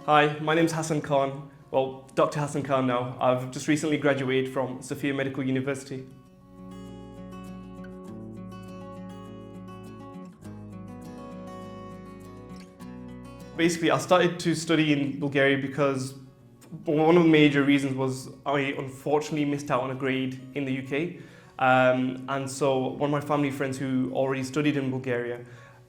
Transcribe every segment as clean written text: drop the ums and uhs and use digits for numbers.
Hi, my name's Hassan Khan. Well, Dr. Hassan Khan now. I've just recently graduated from Sofia Medical University. Basically, I started to study in Bulgaria because one of the major reasons was I unfortunately missed out on a grade in the UK. And so one of my family friends who already studied in Bulgaria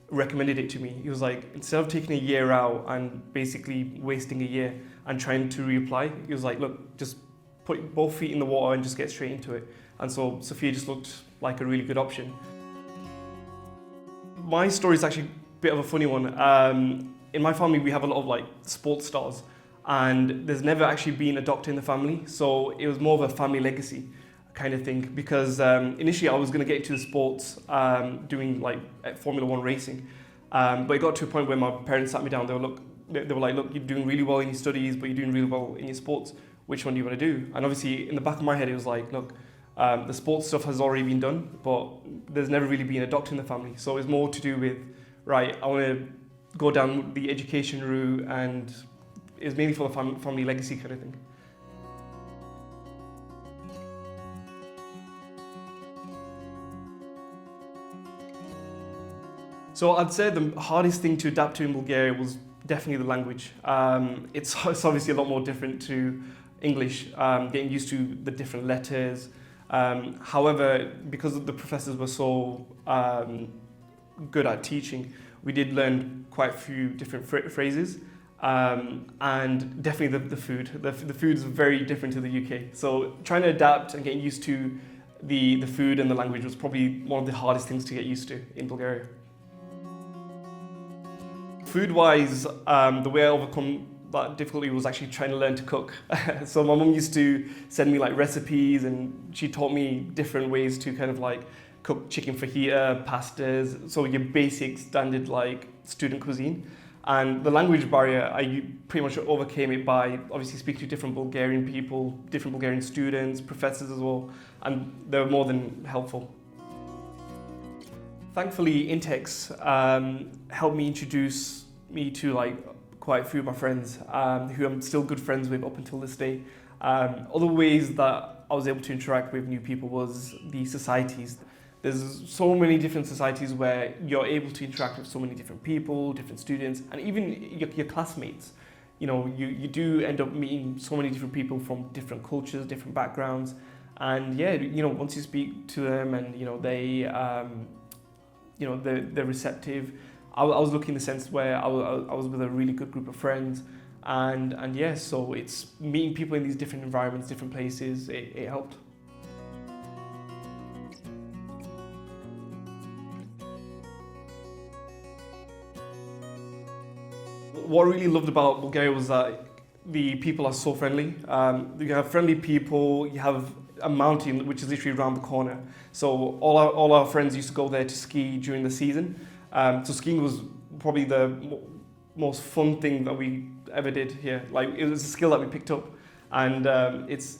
recommended it to me. He was like, instead of taking a year out and basically wasting a year and trying to reapply, he was like, look, just put both feet in the water and just get straight into it. And so Sofia just looked like a really good option. My story is actually a bit of a funny one. In my family, we have a lot of sports stars, and there's never actually been a doctor in the family. So it was more of a family legacy kind of thing, because initially I was going to get into the sports, doing Formula One racing, but it got to a point where my parents sat me down. They were like, look, you're doing really well in your studies, but you're doing really well in your sports. Which one do you want to do? And obviously in the back of my head it was like, look, the sports stuff has already been done, but there's never really been a doctor in the family. So it's more to do with, right, I want to go down the education route, and it's mainly for the family legacy kind of thing. So I'd say the hardest thing to adapt to in Bulgaria was definitely the language. It's obviously a lot more different to English, getting used to the different letters. However, because the professors were so good at teaching, we did learn quite a few different phrases. And definitely the food. The food is very different to the UK. So trying to adapt and getting used to the food and the language was probably one of the hardest things to get used to in Bulgaria. Food-wise, the way I overcome that difficulty was actually trying to learn to cook. So my mum used to send me recipes, and she taught me different ways to kind of cook chicken fajita, pastas, so your basic standard student cuisine. And the language barrier, I pretty much overcame it by obviously speaking to different Bulgarian people, different Bulgarian students, professors as well, and they were more than helpful. Thankfully, Intex helped me introduce me to quite a few of my friends who I'm still good friends with up until this day. Other ways that I was able to interact with new people was the societies. There's so many different societies where you're able to interact with so many different people, different students, and even your classmates. You do end up meeting so many different people from different cultures, different backgrounds, and yeah, once you speak to them and they're receptive. I was lucky in the sense where I was with a really good group of friends, and yeah, so it's meeting people in these different environments, different places. It helped. What I really loved about Bulgaria was that the people are so friendly. You have friendly people. You have a mountain which is literally around the corner. So all our friends used to go there to ski during the season. So skiing was probably the most fun thing that we ever did here. It was a skill that we picked up, and it's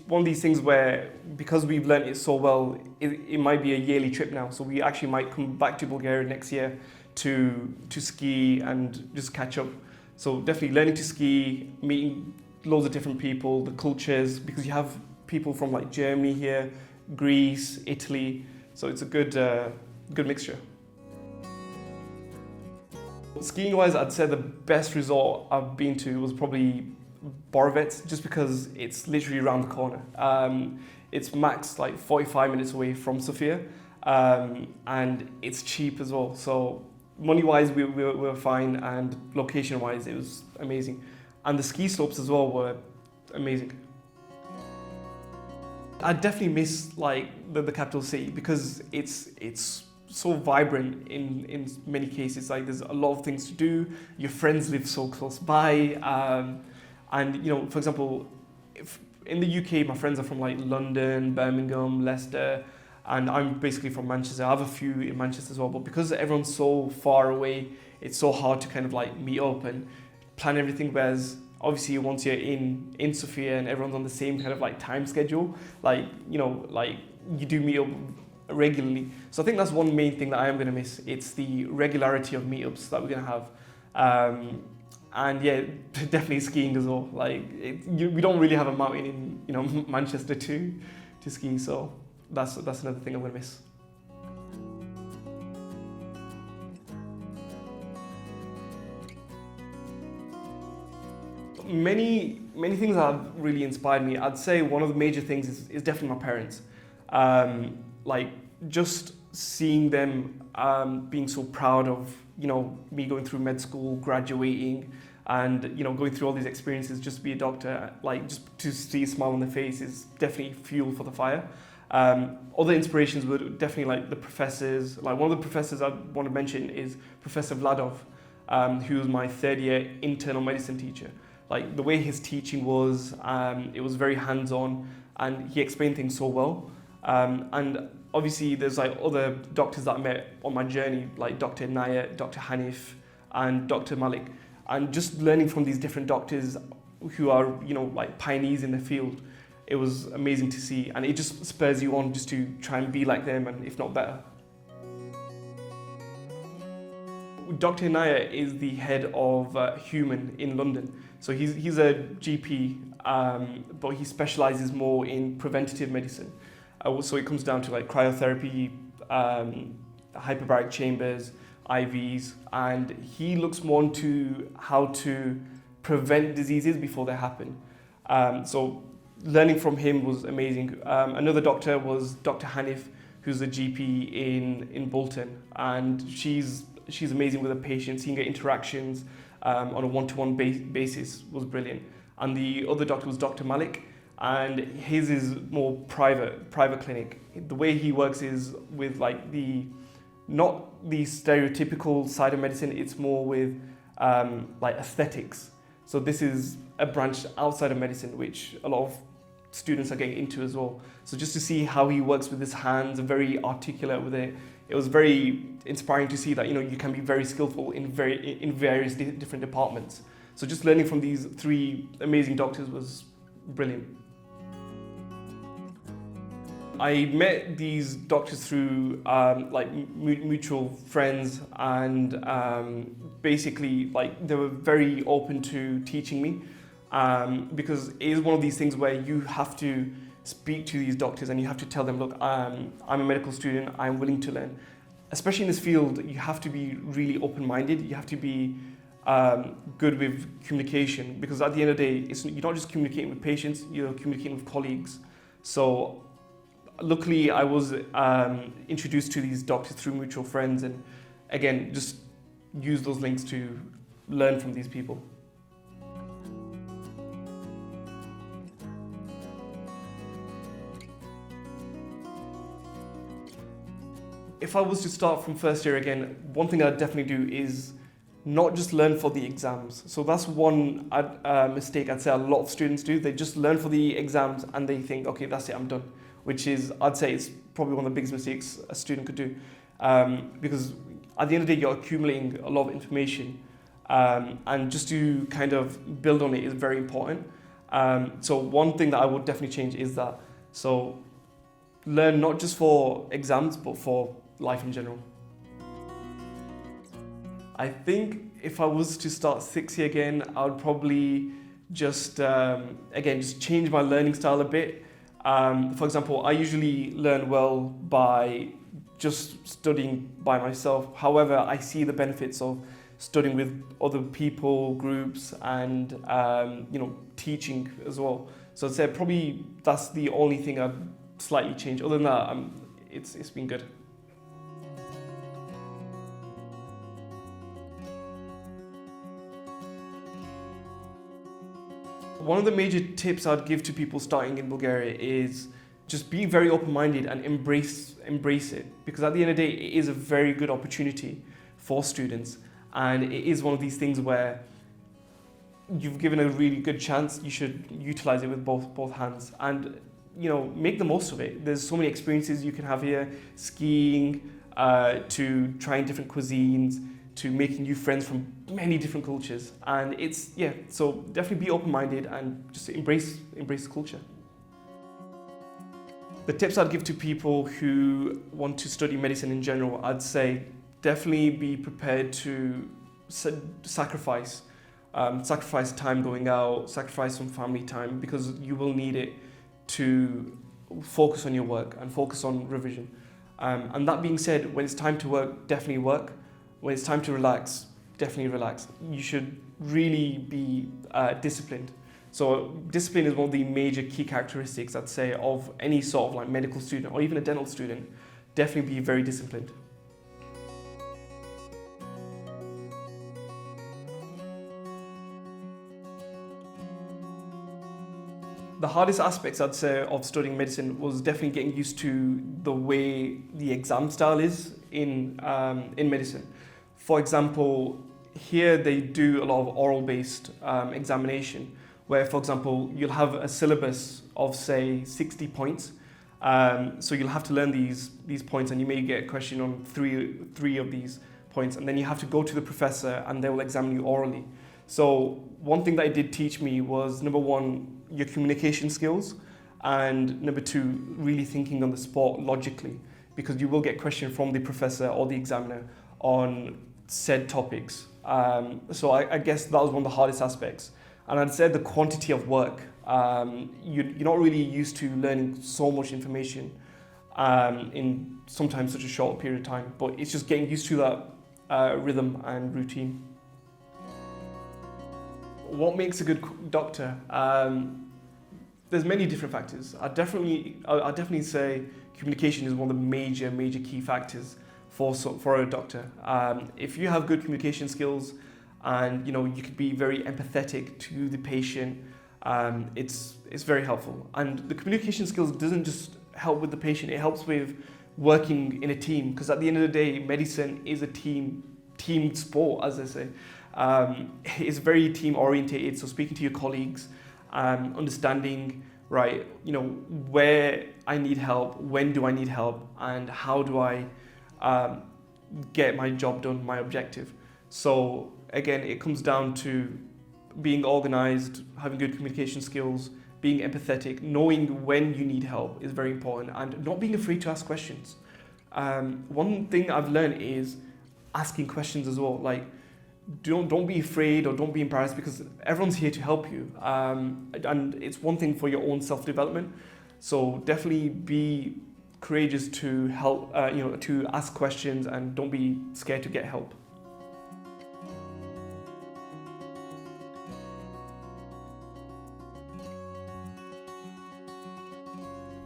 one of these things where, because we've learned it so well, it might be a yearly trip now. So we actually might come back to Bulgaria next year to ski and just catch up. So definitely learning to ski, meeting loads of different people, the cultures, because you have people from Germany here, Greece, Italy. So it's a good mixture. Skiing wise, I'd say the best resort I've been to was probably Borovets, just because it's literally around the corner. It's max 45 minutes away from Sofia, and it's cheap as well. So money wise, we were fine, and location wise, it was amazing. And the ski slopes as well were amazing. I definitely miss the capital city, because it's so vibrant in many cases. There's a lot of things to do. Your friends live so close by, and for example, if in the UK my friends are from London, Birmingham, Leicester, and I'm basically from Manchester. I have a few in Manchester as well, but because everyone's so far away, it's so hard to kind of meet up and plan everything. Whereas obviously once you're in Sofia and everyone's on the same kind of time schedule, you do meet up regularly. So I think that's one main thing that I am going to miss. It's the regularity of meetups that we're going to have. and yeah, definitely skiing as well. Like we don't really have a mountain in Manchester to ski, so that's another thing I'm gonna miss. Many things have really inspired me. I'd say one of the major things is definitely my parents. Like just seeing them being so proud of me going through med school, graduating, and going through all these experiences just to be a doctor. Like just to see a smile on their face is definitely fuel for the fire. Other inspirations were definitely like the professors. Like one of the professors I want to mention is Professor Vladov, who was my third year internal medicine teacher. Like the way his teaching was, it was very hands-on, and he explained things so well. And obviously there's like other doctors that I met on my journey, like Dr. Naya, Dr. Hanif, and Dr. Malik. And just learning from these different doctors who are, like pioneers in the field, it was amazing to see. And it just spurs you on just to try and be like them, and if not better. Dr. Naya is the head of Human in London. So he's a GP, but he specializes more in preventative medicine. So it comes down to like cryotherapy, hyperbaric chambers, IVs, and he looks more into how to prevent diseases before they happen. So learning from him was amazing. Another doctor was Dr. Hanif, who's a GP in Bolton, and she's amazing with her patients, seeing her interactions on a one-to-one basis was brilliant. And the other doctor was Dr. Malik, and his is more private clinic. The way he works is with like not the stereotypical side of medicine, it's more with like aesthetics. So this is a branch outside of medicine, which a lot of students are getting into as well. So just to see how he works with his hands, very articulate with it, it was very inspiring to see that you can be very skillful in various different departments. So just learning from these three amazing doctors was brilliant. I met these doctors through like mutual friends, and basically like they were very open to teaching me, because it is one of these things where you have to speak to these doctors and you have to tell them, look, I'm a medical student, I'm willing to learn. Especially in this field, you have to be really open-minded, you have to be good with communication, because at the end of the day, you're not just communicating with patients, you're communicating with colleagues. So luckily, I was introduced to these doctors through mutual friends, and again, just use those links to learn from these people. If I was to start from first year again, one thing I'd definitely do is not just learn for the exams. So that's one mistake I'd say a lot of students do. They just learn for the exams and they think, okay, that's it, I'm done. Which is, I'd say, it's probably one of the biggest mistakes a student could do. Because at the end of the day, you're accumulating a lot of information. And just to kind of build on it is very important. So one thing that I would definitely change is that. So learn not just for exams, but for life in general. I think if I was to start 6th year again, I would probably just, again, just change my learning style a bit. For example, I usually learn well by just studying by myself. However, I see the benefits of studying with other people, groups, and teaching as well. So I'd say probably that's the only thing I'd slightly change. Other than that, it's been good. One of the major tips I'd give to people starting in Bulgaria is just be very open-minded and embrace it, because at the end of the day, it is a very good opportunity for students, and it is one of these things where you've given a really good chance. You should utilize it with both hands, and make the most of it. There's so many experiences you can have here, skiing, to trying different cuisines, to making new friends from many different cultures. And so definitely be open-minded and just embrace the culture. The tips I'd give to people who want to study medicine in general, I'd say definitely be prepared to sacrifice. sacrifice time going out, sacrifice some family time, because you will need it to focus on your work and focus on revision. And that being said, when it's time to work, definitely work. When it's time to relax, definitely relax. You should really be disciplined. So discipline is one of the major key characteristics, I'd say, of any sort of like medical student or even a dental student. Definitely be very disciplined. The hardest aspects, I'd say, of studying medicine was definitely getting used to the way the exam style is in medicine. For example, here they do a lot of oral-based examination, where, for example, you'll have a syllabus of, say, 60 points. So you'll have to learn these points, and you may get a question on three of these points, and then you have to go to the professor and they will examine you orally. So one thing that it did teach me was, number one, your communication skills, and number two, really thinking on the spot logically, because you will get questions from the professor or the examiner on said topics. So I guess that was one of the hardest aspects. And I'd say the quantity of work. You're not really used to learning so much information in sometimes such a short period of time, but it's just getting used to that rhythm and routine. What makes a good doctor? There's many different factors. I'd definitely say communication is one of the major key factors for a doctor. If you have good communication skills, and you could be very empathetic to the patient, it's very helpful. And the communication skills doesn't just help with the patient; it helps with working in a team. Because at the end of the day, medicine is a team sport, as they say. It's very team orientated. So speaking to your colleagues, understanding, right, where I need help, when do I need help, and how do I get my job done, my objective. So again, it comes down to being organized, having good communication skills, being empathetic, knowing when you need help is very important, and not being afraid to ask questions. One thing I've learned is asking questions as well. Like, don't be afraid or don't be embarrassed, because everyone's here to help you. And it's one thing for your own self-development. So definitely be courageous to help, to ask questions, and don't be scared to get help.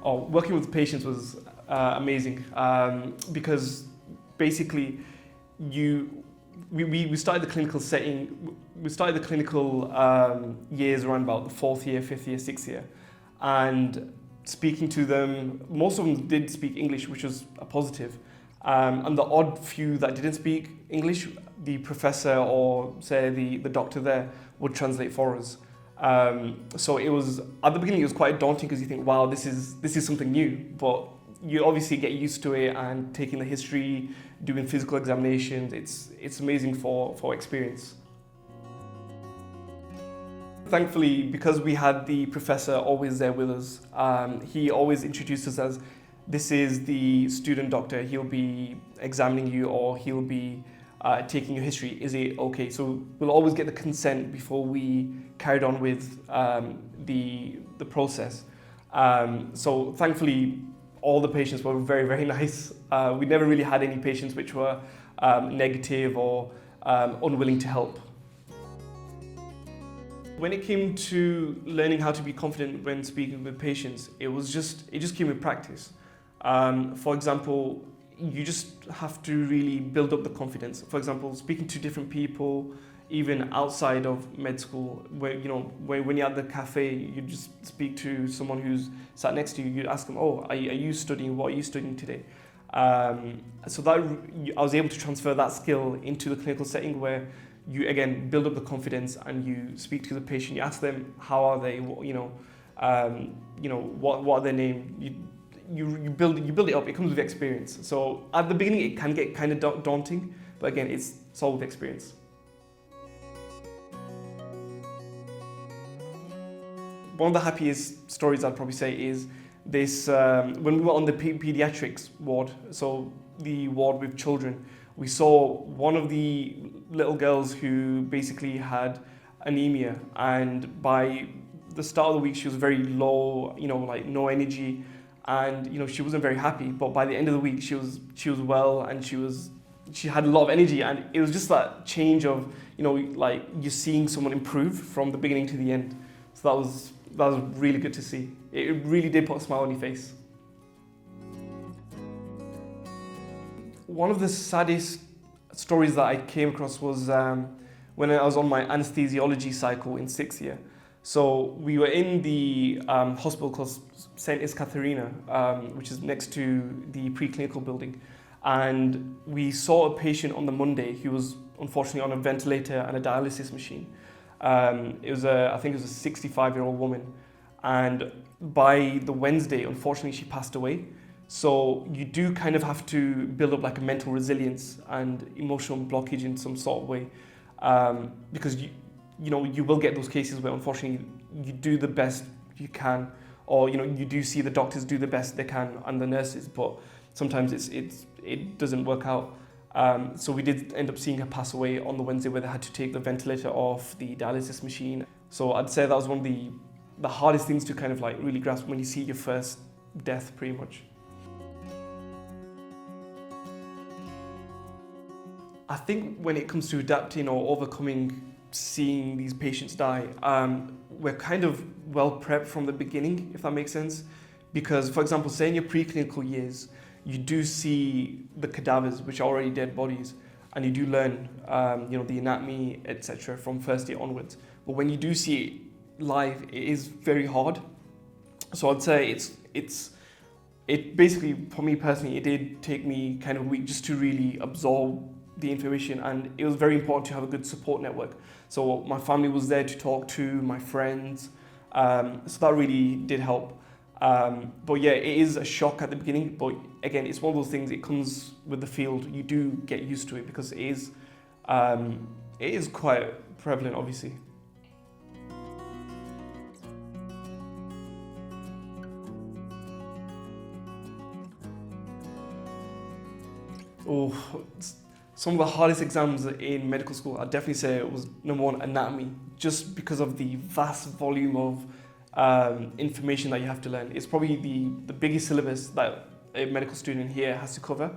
Working with patients was amazing, because basically we started the clinical setting. We started the clinical years around about the 4th year, 5th year, 6th year, and speaking to them, most of them did speak English, which was a positive. And the odd few that didn't speak English, the professor or say the doctor there would translate for us. So it was, at the beginning, it was quite daunting, because you think, wow, this is something new, but you obviously get used to it, and taking the history, doing physical examinations, it's amazing for experience. Thankfully, because we had the professor always there with us, he always introduced us as, this is the student doctor, he'll be examining you, or he'll be taking your history. Is it okay? So we'll always get the consent before we carried on with the process. So thankfully, all the patients were very nice. We never really had any patients which were negative or unwilling to help. When it came to learning how to be confident when speaking with patients, it just came with practice. For example, you just have to really build up the confidence. For example, speaking to different people, even outside of med school, where when you're at the cafe, you just speak to someone who's sat next to you. You ask them, "Oh, are you studying? What are you studying today?" So that I was able to transfer that skill into the clinical setting, where you again build up the confidence and you speak to the patient. You ask them how are they, what are their name. You build it up. It comes with experience. So at the beginning, it can get kind of daunting, but again, it's all with experience. One of the happiest stories I'd probably say is this, when we were on the pediatrics ward, so the ward with children, we saw one of the little girls who basically had anemia, and by the start of the week she was very low, like no energy, and she wasn't very happy. But by the end of the week she was well, and she had a lot of energy, and it was just that change of like you're seeing someone improve from the beginning to the end. So that was really good to see. It really did put a smile on your face. One of the saddest stories that I came across was when I was on my anesthesiology cycle in 6th year. So we were in the hospital called St. Catharina, which is next to the preclinical building. And we saw a patient on the Monday who was unfortunately on a ventilator and a dialysis machine. I think it was a 65-year-old woman. And by the Wednesday, unfortunately, she passed away. So you do kind of have to build up like a mental resilience and emotional blockage in some sort of way, because you will get those cases where unfortunately you do the best you can, or you do see the doctors do the best they can and the nurses, but sometimes it doesn't work out. So we did end up seeing her pass away on the Wednesday, where they had to take the ventilator off the dialysis machine. So I'd say that was one of the hardest things to kind of like really grasp when you see your first death, pretty much. I think when it comes to adapting or overcoming seeing these patients die, we're kind of well prepped from the beginning, if that makes sense. Because, for example, say in your preclinical years, you do see the cadavers, which are already dead bodies, and you do learn, the anatomy, etc., from first year onwards. But when you do see it live, it is very hard. So I'd say it basically, for me personally, it did take me kind of a week just to really absorb the information, and it was very important to have a good support network. So my family was there to talk to, my friends, so that really did help. But yeah, it is a shock at the beginning, but again, it's one of those things, it comes with the field. You do get used to it because it is quite prevalent, obviously. Oh, some of the hardest exams in medical school, I'd definitely say it was number one, anatomy, just because of the vast volume of information that you have to learn. It's probably the biggest syllabus that a medical student here has to cover.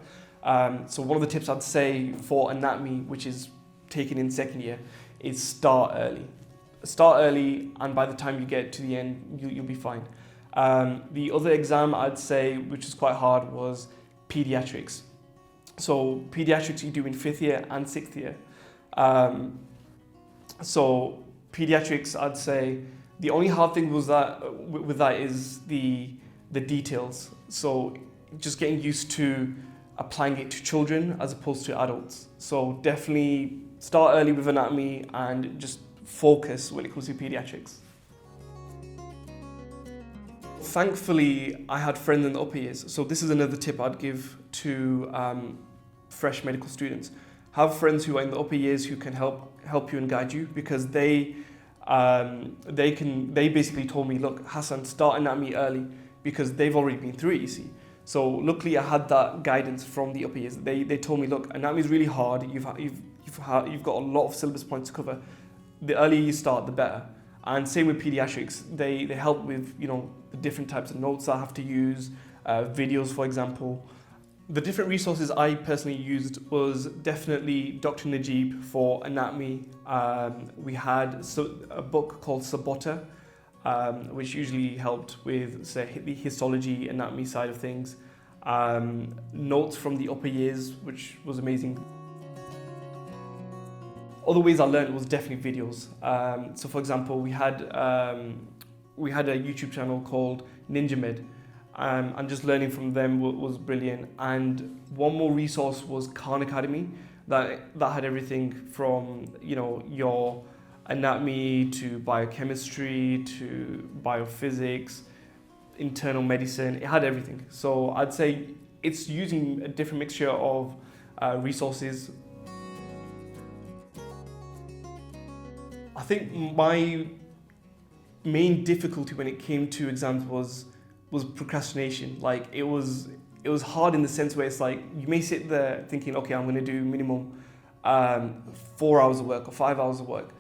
So one of the tips I'd say for anatomy, which is taken in 2nd year, is start early. Start early, and by the time you get to the end, you'll be fine. The other exam I'd say, which is quite hard, was pediatrics. So pediatrics you do in 5th year and 6th year. So pediatrics, I'd say the only hard thing was that with that is the details. So just getting used to applying it to children as opposed to adults. So definitely start early with anatomy and just focus when it comes to pediatrics. Thankfully, I had friends in the upper years. So this is another tip I'd give to fresh medical students. Have friends who are in the upper years who can help you and guide you, because they basically told me, look, Hassan, start anatomy early, because they've already been through it, you see. So luckily I had that guidance from the upper years. They told me, look, anatomy is really hard. You've got a lot of syllabus points to cover. The earlier you start, the better. And same with pediatrics. They help with the different types of notes I have to use, videos, for example. The different resources I personally used was definitely Dr. Najib for anatomy. We had a book called Sabota, which usually helped with, say, the histology, anatomy side of things. Notes from the upper years, which was amazing. Other ways I learned was definitely videos. So for example, we had a YouTube channel called Ninja Med. And just learning from them was brilliant. And one more resource was Khan Academy, that had everything from your anatomy to biochemistry to biophysics, internal medicine. It had everything. So I'd say it's using a different mixture of resources. I think my main difficulty when it came to exams was procrastination. Like it was hard in the sense where it's like you may sit there thinking, okay, I'm going to do minimum 4 hours of work or 5 hours of work,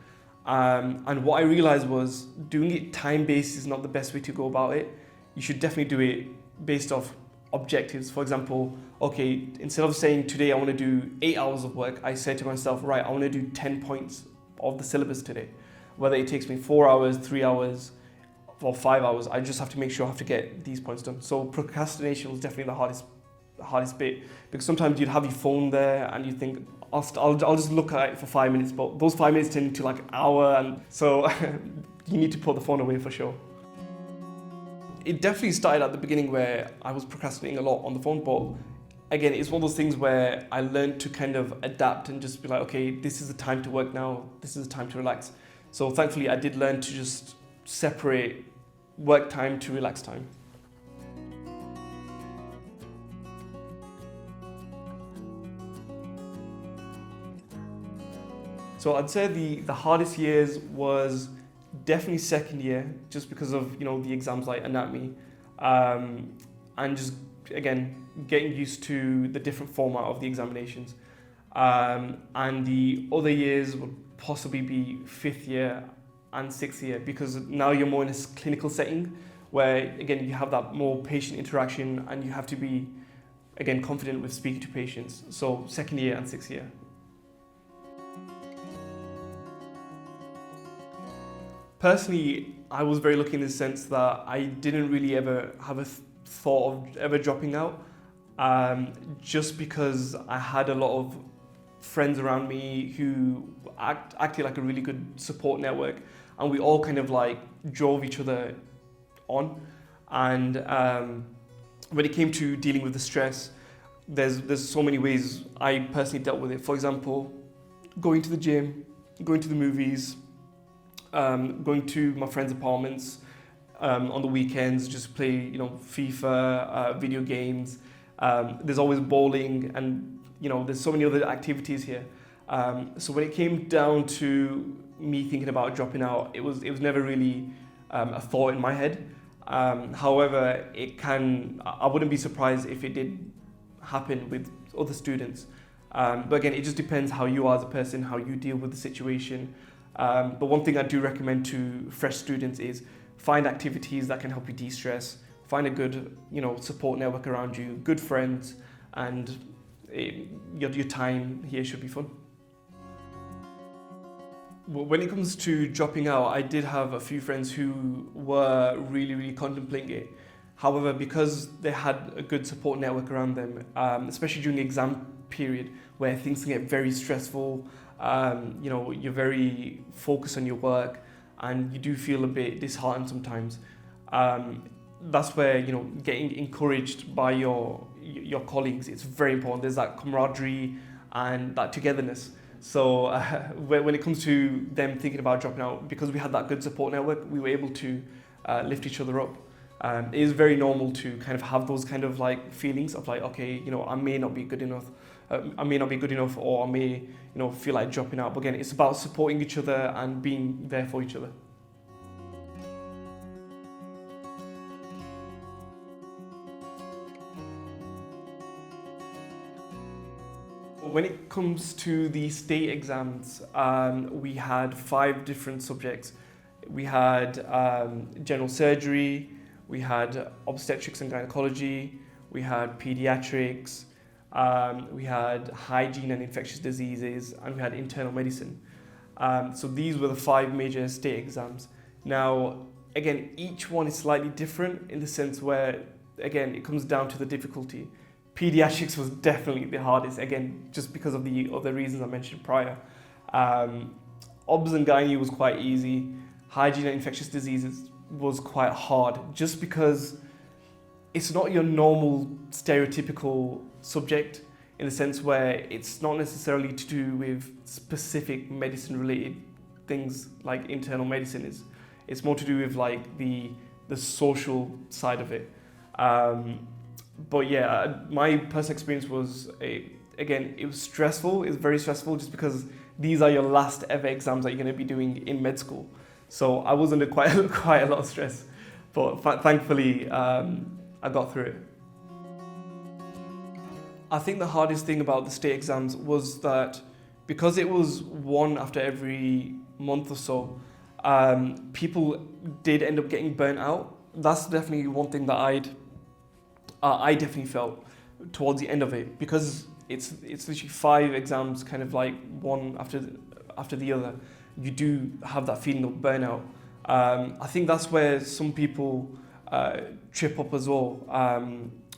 And what I realized was doing it time-based is not the best way to go about it. You should definitely do it based off objectives. For example, okay, instead of saying today I want to do 8 hours of work, I say to myself, right, I want to do 10 points of the syllabus today. Whether it takes me 4 hours, 3 hours, or 5 hours, I just have to make sure I have to get these points done. So procrastination was definitely the hardest bit, because sometimes you'd have your phone there and you think, I'll just look at it for 5 minutes, but those 5 minutes turn into like an hour, and so you need to put the phone away for sure. It definitely started at the beginning where I was procrastinating a lot on the phone, but again, it's one of those things where I learned to kind of adapt and just be like, okay, this is the time to work now, this is the time to relax. So thankfully I did learn to just separate work time to relax time. So I'd say the hardest years was definitely second year, just because of the exams like anatomy, and just again getting used to the different format of the examinations. And the other years would possibly be fifth year and sixth year, because now you're more in a clinical setting where again you have that more patient interaction and you have to be again confident with speaking to patients. So second year and sixth year. Personally, I was very lucky in the sense that I didn't really ever have a thought of ever dropping out, just because I had a lot of friends around me who acted like a really good support network, and we all kind of like drove each other on. And when it came to dealing with the stress, there's so many ways I personally dealt with it. For example, going to the gym, going to the movies, going to my friends' apartments on the weekends, just play, FIFA, video games. There's always bowling, and there's so many other activities here. So when it came down to me thinking about dropping out, it was never really a thought in my head. However, I wouldn't be surprised if it did happen with other students. But again, it just depends how you are as a person, how you deal with the situation. But one thing I do recommend to fresh students is find activities that can help you de-stress, find a good, support network around you, good friends, and your time here should be fun. When it comes to dropping out, I did have a few friends who were really, really contemplating it. However, because they had a good support network around them, especially during the exam period where things can get very stressful, you're very focused on your work and you do feel a bit disheartened sometimes. That's where getting encouraged by your colleagues, it's very important. There's that camaraderie and that togetherness. So when it comes to them thinking about dropping out, because we had that good support network, we were able to lift each other up. It is very normal to kind of have those kind of like feelings of like, okay, I may not be good enough. I may not be good enough, or I may, feel like dropping out. But again, it's about supporting each other and being there for each other. When it comes to the state exams, we had 5 different subjects. We had general surgery, we had obstetrics and gynecology, we had pediatrics, we had hygiene and infectious diseases, and we had internal medicine. So these were the 5 major state exams. Now, again, each one is slightly different in the sense where, again, it comes down to the difficulty. Pediatrics was definitely the hardest, again, just because of the other reasons I mentioned prior. Obs and gynae was quite easy. Hygiene and infectious diseases was quite hard, just because it's not your normal stereotypical subject, in the sense where it's not necessarily to do with specific medicine related things like internal medicine is. It's more to do with like the social side of it. But yeah, my personal experience was, again, it was stressful. It was very stressful just because these are your last ever exams that you're going to be doing in med school. So I was under quite a lot of stress, but thankfully I got through it. I think the hardest thing about the state exams was that because it was one after every month or so, people did end up getting burnt out. That's definitely one thing that I definitely felt towards the end of it, because it's literally 5 exams, kind of like one after the other. You do have that feeling of burnout. I think that's where some people trip up as well,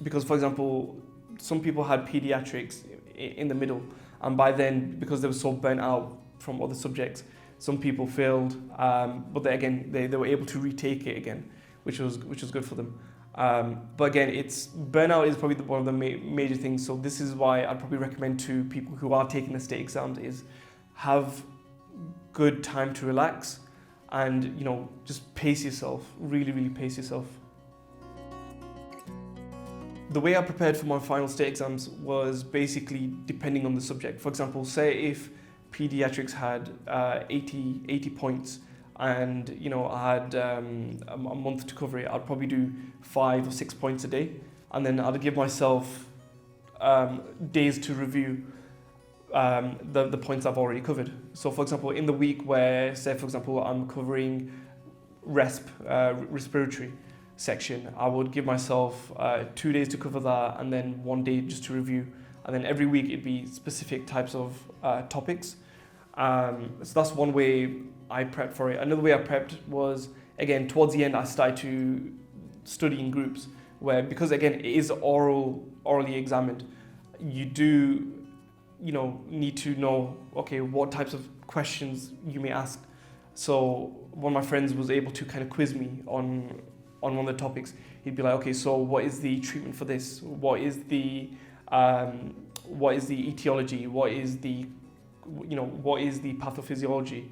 because, for example, some people had pediatrics in the middle, and by then, because they were so burnt out from other subjects, some people failed, but they were able to retake it again, which was good for them. But again, burnout is probably one of the major things. So this is why I'd probably recommend to people who are taking the state exams is have good time to relax, and just pace yourself, really pace yourself. The way I prepared for my final state exams was basically depending on the subject. For example, say if pediatrics had 80 points, and I had a month to cover it, I'd probably do 5 or 6 points a day, and then I'd give myself days to review the points I've already covered. So for example, in the week where, say for example, I'm covering respiratory section, I would give myself 2 days to cover that, and then 1 day just to review, and then every week it'd be specific types of topics. So that's one way I prepped for it. Another way I prepped was, again, towards the end I started to study in groups, where, because again it is orally examined, you do need to know, okay, what types of questions you may ask. So one of my friends was able to kind of quiz me on one of the topics. He'd be like, okay, so what is the treatment for this? What is the etiology? What is the pathophysiology?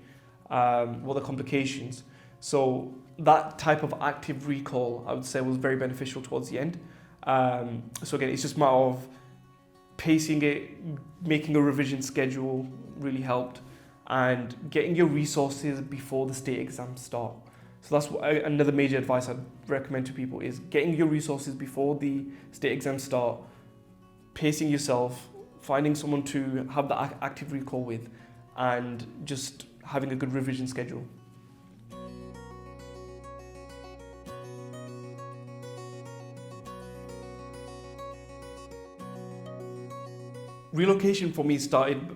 What are the complications? So that type of active recall, I would say, was very beneficial towards the end. So again, it's just a matter of pacing it, making a revision schedule really helped, and getting your resources before the state exams start. So that's another major advice I'd recommend to people, is getting your resources before the state exams start, pacing yourself, finding someone to have the active recall with, and just having a good revision schedule. Relocation for me started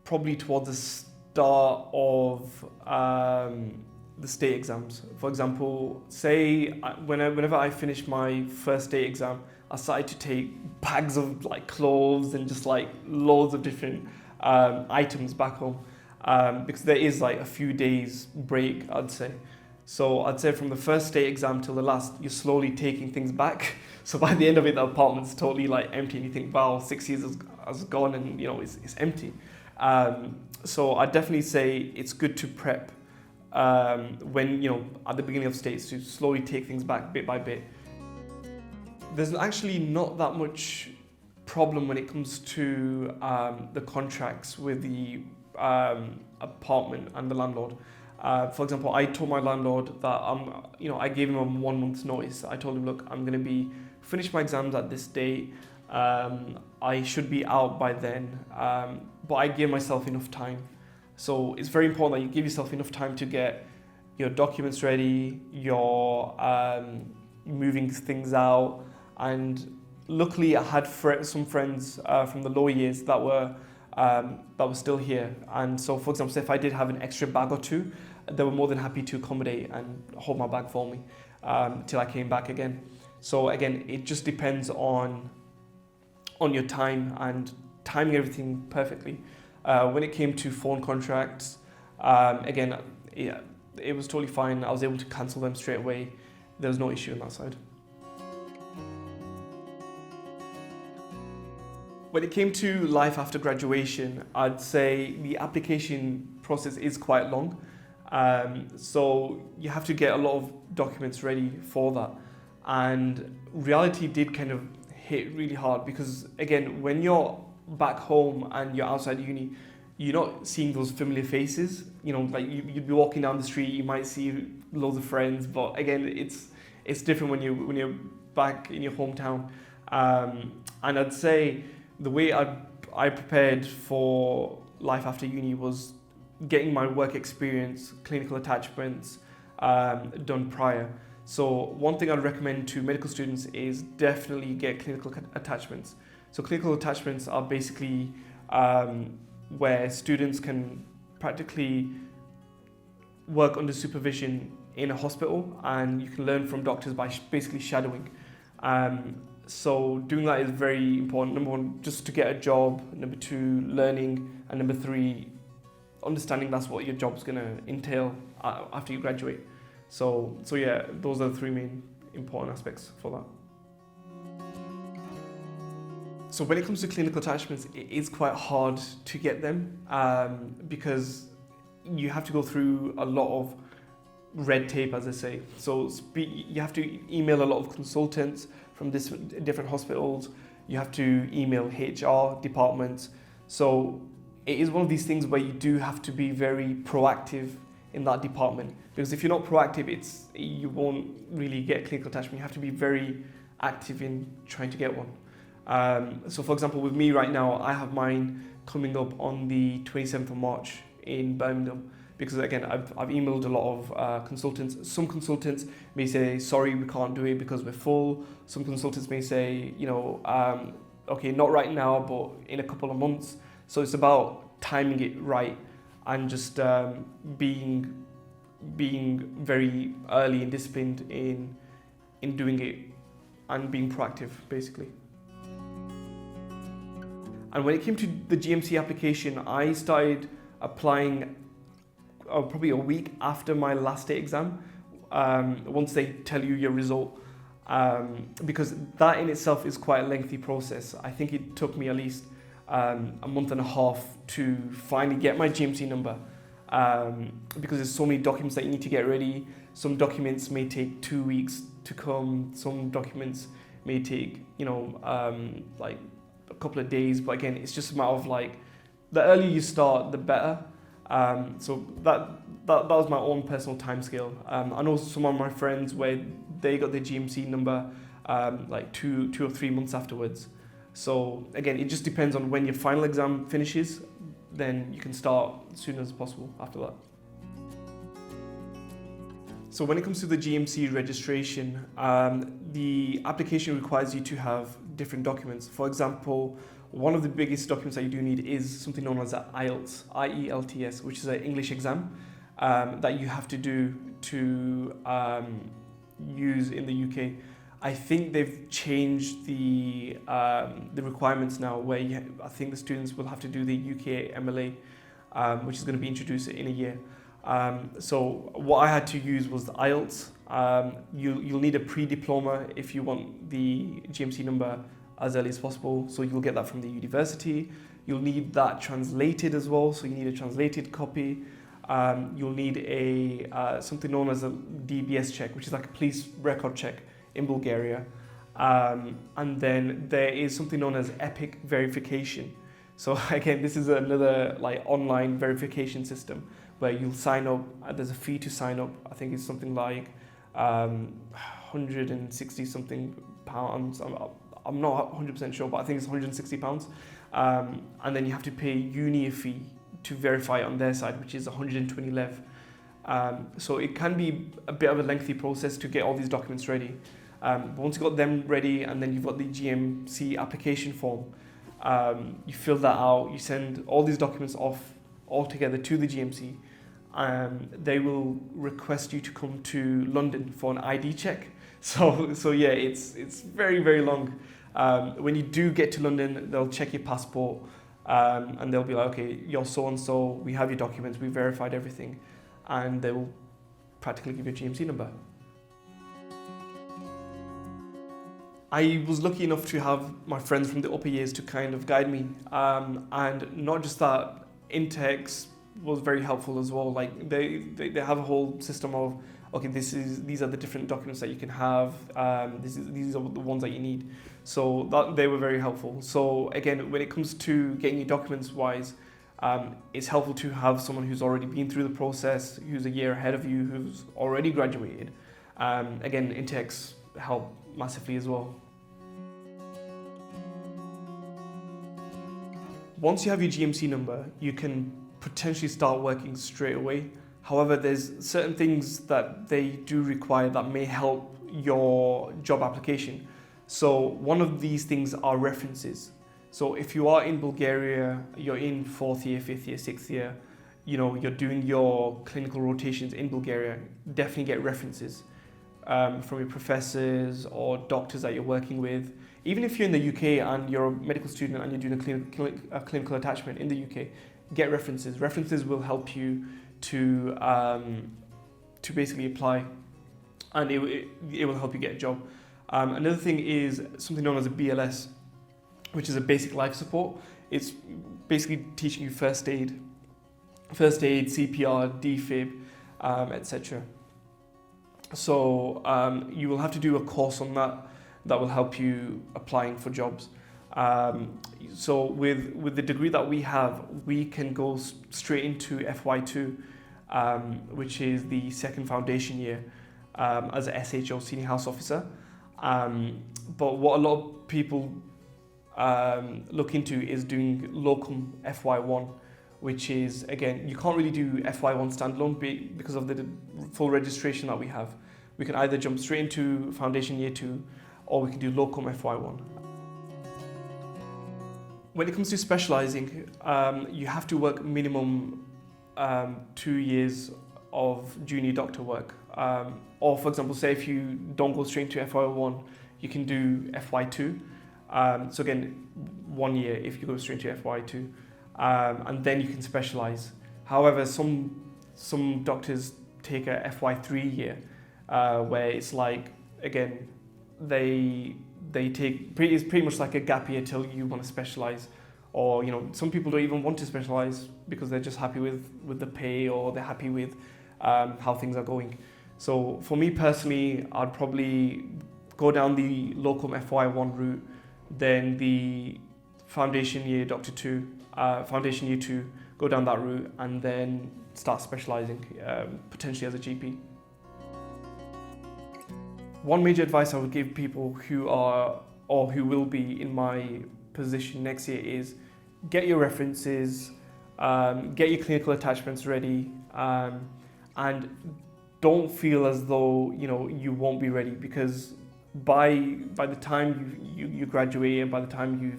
probably towards the start of the state exams. For example, say whenever I finished my first state exam, I started to take bags of clothes and just loads of different items back home, because there is a few days break, I'd say. So I'd say from the first state exam till the last, you're slowly taking things back. So by the end of it, the apartment's totally empty, and you think, wow, 6 years has gone, and it's empty. So I definitely say it's good to prep when at the beginning of states, to slowly take things back bit by bit. There's actually not that much problem when it comes to the contracts with the apartment and the landlord. For example, I told my landlord that I gave him a 1 month's notice. I told him, look, I'm going to be finish my exams at this date. I should be out by then, but I gave myself enough time. So it's very important that you give yourself enough time to get your documents ready, your moving things out. And luckily, I had some friends from the lower years that were still here. And so, for example, if I did have an extra bag or two, they were more than happy to accommodate and hold my bag for me till I came back again. So again, it just depends on your time and timing everything perfectly. When it came to phone contracts, again, it was totally fine. I was able to cancel them straight away. There was no issue on that side. When it came to life after graduation, I'd say the application process is quite long. So you have to get a lot of documents ready for that. And reality did kind of hit really hard, because again, when you're back home and you're outside uni, you're not seeing those familiar faces. You'd be walking down the street, you might see loads of friends, but again, it's different when you're back in your hometown. And I'd say the way I prepared for life after uni was getting my work experience, clinical attachments done prior. So one thing I'd recommend to medical students is definitely get clinical attachments. So clinical attachments are basically where students can practically work under supervision in a hospital, and you can learn from doctors by basically shadowing. So doing that is very important. Number one, just to get a job. Number two, learning. And number three, understanding that's what your job's going to entail after you graduate. So yeah, those are the three main important aspects for that. So when it comes to clinical attachments, it is quite hard to get them because you have to go through a lot of red tape, as I say. So you have to email a lot of consultants from different hospitals. You have to email HR departments. So it is one of these things where you do have to be very proactive in that department, because if you're not proactive, you won't really get clinical attachment. You have to be very active in trying to get one. So for example, with me right now, I have mine coming up on the 27th of March in Birmingham, because again, I've emailed a lot of consultants. Some consultants may say, sorry, we can't do it because we're full. Some consultants may say, okay, not right now, but in a couple of months. So it's about timing it right and just being very early and disciplined in doing it and being proactive, basically. And when it came to the GMC application, I started applying probably a week after my last day exam, once they tell you your result, because that in itself is quite a lengthy process. I think it took me at least a month and a half to finally get my GMC number, because there's so many documents that you need to get ready. Some documents may take 2 weeks to come, some documents may take like a couple of days, but again, it's just a matter of like, the earlier you start, the better. So that was my own personal timescale. I know some of my friends where they got their GMC number like two or 3 months afterwards. So again, it just depends on when your final exam finishes, then you can start as soon as possible after that. So when it comes to the GMC registration, the application requires you to have different documents. For example, one of the biggest documents that you do need is something known as IELTS, IELTS, which is an English exam that you have to do to use in the UK. I think they've changed the requirements now, where I think the students will have to do the UK MLA, which is going to be introduced in a year. So what I had to use was the IELTS. You'll need a pre-diploma if you want the GMC number as early as possible. So you'll get that from the university. You'll need that translated as well. So you need a translated copy. You'll need something known as a DBS check, which is like a police record check in Bulgaria. And then there is something known as EPIC verification. So again, this is another like online verification system where you'll sign up. There's a fee to sign up. I think it's something like 160 something pounds. I'm not 100% sure, but I think it's 160 pounds. And then you have to pay uni fee to verify it on their side, which is 120 lev. So it can be a bit of a lengthy process to get all these documents ready. But once you've got them ready, and then you've got the GMC application form, you fill that out, you send all these documents off all together to the GMC. They will request you to come to London for an ID check. So yeah, it's very, very long. When you do get to London, they'll check your passport, and they'll be like, okay, you're so-and-so, we have your documents, we verified everything, and they will practically give you a GMC number. I was lucky enough to have my friends from the upper years to kind of guide me, and not just that, Intex was very helpful as well. Like they have a whole system of, okay, these are the different documents that you can have, these are the ones that you need. So that they were very helpful. So again, when it comes to getting your documents wise, it's helpful to have someone who's already been through the process, who's a year ahead of you, who's already graduated. Again, Intex help massively as well. Once you have your GMC number, you can potentially start working straight away. However, there's certain things that they do require that may help your job application. So one of these things are references. So if you are in Bulgaria, you're in 4th year, 5th year, 6th year, you're doing your clinical rotations in Bulgaria, definitely get references from your professors or doctors that you're working with. Even if you're in the UK and you're a medical student and you're doing a clinical attachment in the UK, get references. References will help you to basically apply, and it will help you get a job. Another thing is something known as a BLS, which is a basic life support. It's basically teaching you first aid, CPR, defib, etc. So you will have to do a course on that will help you applying for jobs. So with the degree that we have, we can go straight into FY2, which is the second foundation year, as a SHO, Senior House Officer. But what a lot of people look into is doing locum FY1, which is, again, you can't really do FY1 standalone because of the full registration that we have. We can either jump straight into foundation year 2, or we can do locum FY1. When it comes to specialising, you have to work minimum 2 years of junior doctor work. Or for example, say if you don't go straight into FY1, you can do FY2. So again, 1 year if you go straight into FY2. And then you can specialise. However, some doctors take a FY3 year, where it's like, again, they take it's pretty much like a gap year till you want to specialise. Or some people don't even want to specialise because they're just happy with the pay, or they're happy with how things are going. So for me personally, I'd probably go down the locum FY1 route, then the foundation year Doctor 2, foundation year 2, go down that route, and then start specialising, potentially as a GP. One major advice I would give people who are or who will be in my position next year is get your references, get your clinical attachments ready, and don't feel as though you won't be ready, because by the time you graduate and by the time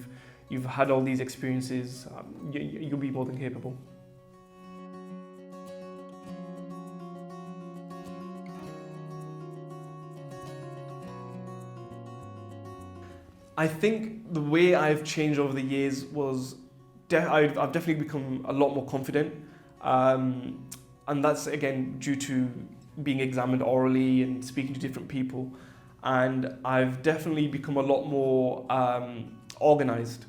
you've had all these experiences, you'll be more than capable. I think the way I've changed over the years was I've definitely become a lot more confident, and that's again due to being examined orally and speaking to different people, and I've definitely become a lot more organised,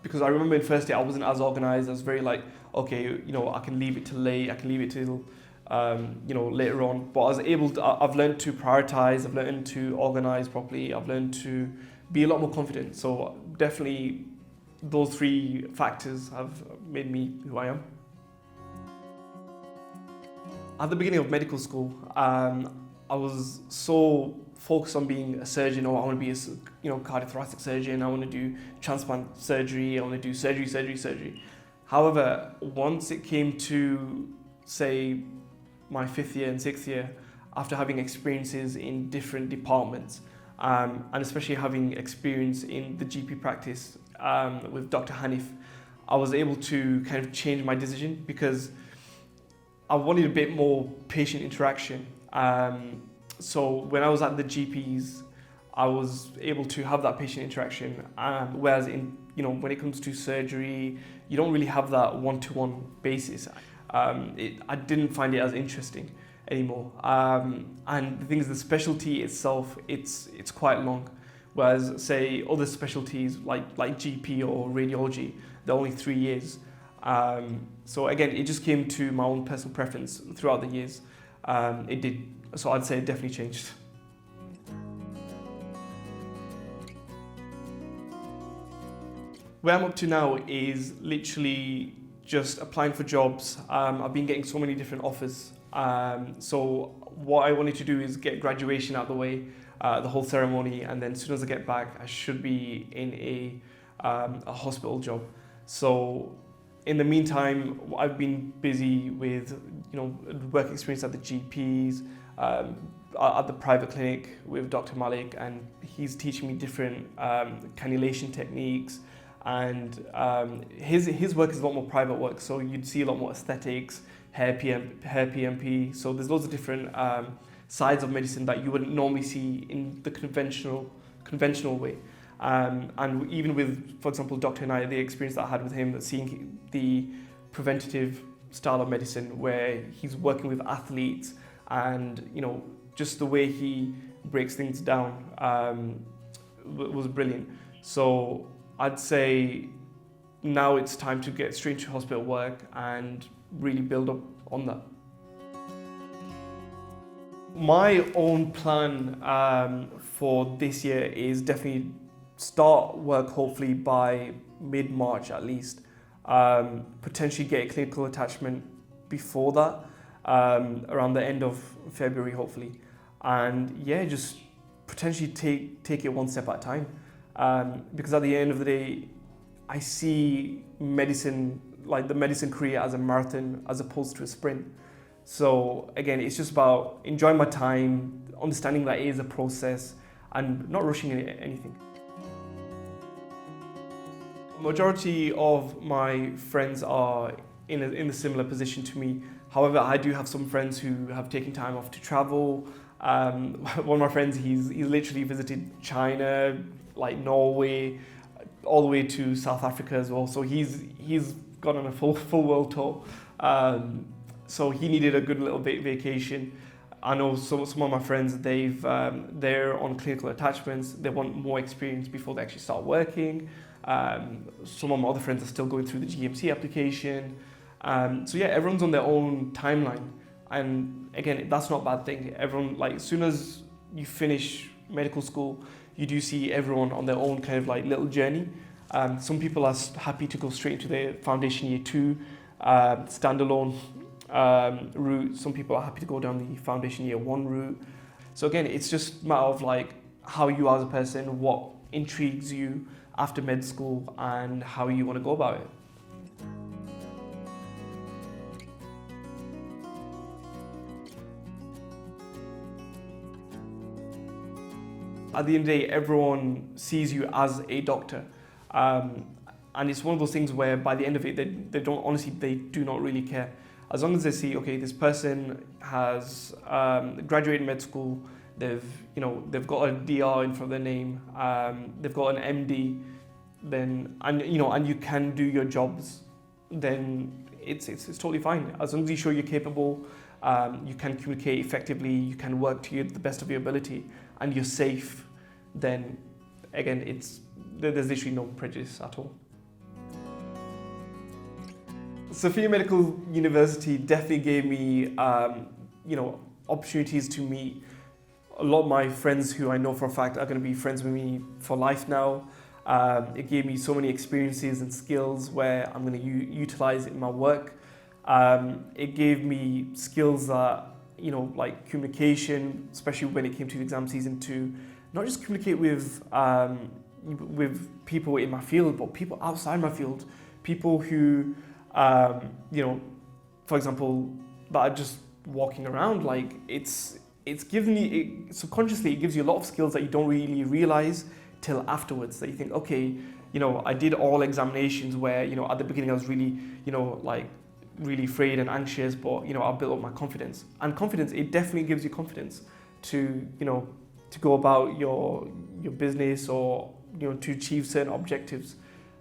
because I remember in first year I wasn't as organised. I was very like, okay, I can leave it till late, I can leave it till later on, but I was able to, I've learned to prioritise, I've learned to organise properly, I've learned to be a lot more confident. So definitely those 3 factors have made me who I am. At the beginning of medical school, I was so focused on being a surgeon. Or I want to be a cardiothoracic surgeon, I want to do transplant surgery, I want to do surgery. However, once it came to, say, my 5th year and 6th year, after having experiences in different departments, and especially having experience in the GP practice with Dr. Hanif, I was able to kind of change my decision, because I wanted a bit more patient interaction. So when I was at the GPs, I was able to have that patient interaction, whereas when it comes to surgery, you don't really have that one-to-one basis. I didn't find it as interesting anymore. And the thing is, the specialty itself, it's quite long, whereas say other specialties like GP or radiology, they're only 3 years. So again, it just came to my own personal preference throughout the years. It did. So I'd say it definitely changed. Where I'm up to now is literally just applying for jobs. I've been getting so many different offers. So what I wanted to do is get graduation out of the way, the whole ceremony, and then as soon as I get back, I should be in a hospital job. So in the meantime, I've been busy with, work experience at the GPs, at the private clinic with Dr. Malik, and he's teaching me different cannulation techniques. And his work is a lot more private work, so you'd see a lot more aesthetics, hair PMP. So there's loads of different sides of medicine that you wouldn't normally see in the conventional way. And even with, for example, Dr. Inayat, the experience that I had with him, seeing the preventative style of medicine where he's working with athletes, and just the way he breaks things down was brilliant. So I'd say now it's time to get straight to hospital work and really build up on that. My own plan for this year is definitely start work hopefully by mid-March at least. Potentially get a clinical attachment before that, around the end of February hopefully. And yeah, just potentially take it one step at a time. Because at the end of the day, I see medicine, like the medicine career, as a marathon as opposed to a sprint. So again, it's just about enjoying my time, understanding that it is a process, and not rushing anything. Majority of my friends are in a similar position to me. However, I do have some friends who have taken time off to travel. One of my friends, he's literally visited China, like Norway, all the way to South Africa as well. So he's gone on a full world tour. So he needed a good little vacation. I know some of my friends, they're on clinical attachments. They want more experience before they actually start working. Some of my other friends are still going through the GMC application. So yeah, everyone's on their own timeline. And again, that's not a bad thing. Everyone, like, as soon as you finish medical school, you do see everyone on their own kind of like little journey. Some people are happy to go straight into their foundation year 2 standalone route. Some people are happy to go down the foundation year 1 route. So again, it's just a matter of like how you are as a person, what intrigues you after med school, and how you want to go about it. At the end of the day, everyone sees you as a doctor. And it's one of those things where by the end of it, they do not really care. As long as they see, okay, this person has graduated med school, they've got a DR in front of their name, they've got an MD, then, and you can do your jobs, then it's totally fine. As long as you show you're capable, you can communicate effectively, you can work to the best of your ability, and you're safe, then again, there's literally no prejudice at all. Sofia Medical University definitely gave me, opportunities to meet a lot of my friends who I know for a fact are going to be friends with me for life now. It gave me so many experiences and skills where I'm going to utilize in my work. It gave me skills that, like communication, especially when it came to exam season 2, not just communicate with people in my field, but people outside my field, people who, for example, that are just walking around. Like it's given me, subconsciously, it gives you a lot of skills that you don't really realize till afterwards, that you think, okay, I did all examinations where, at the beginning I was really, really afraid and anxious, but, I built up my confidence. And confidence, it definitely gives you confidence to, to go about your business, or, to achieve certain objectives.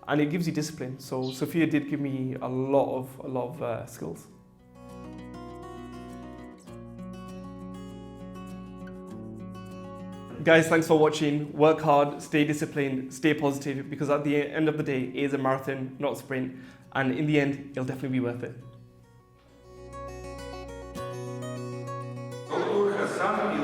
And it gives you discipline. So Sofia did give me a lot of skills. Guys, thanks for watching. Work hard, stay disciplined, stay positive, because at the end of the day, it is a marathon, not a sprint. And in the end, it'll definitely be worth it. Hassan,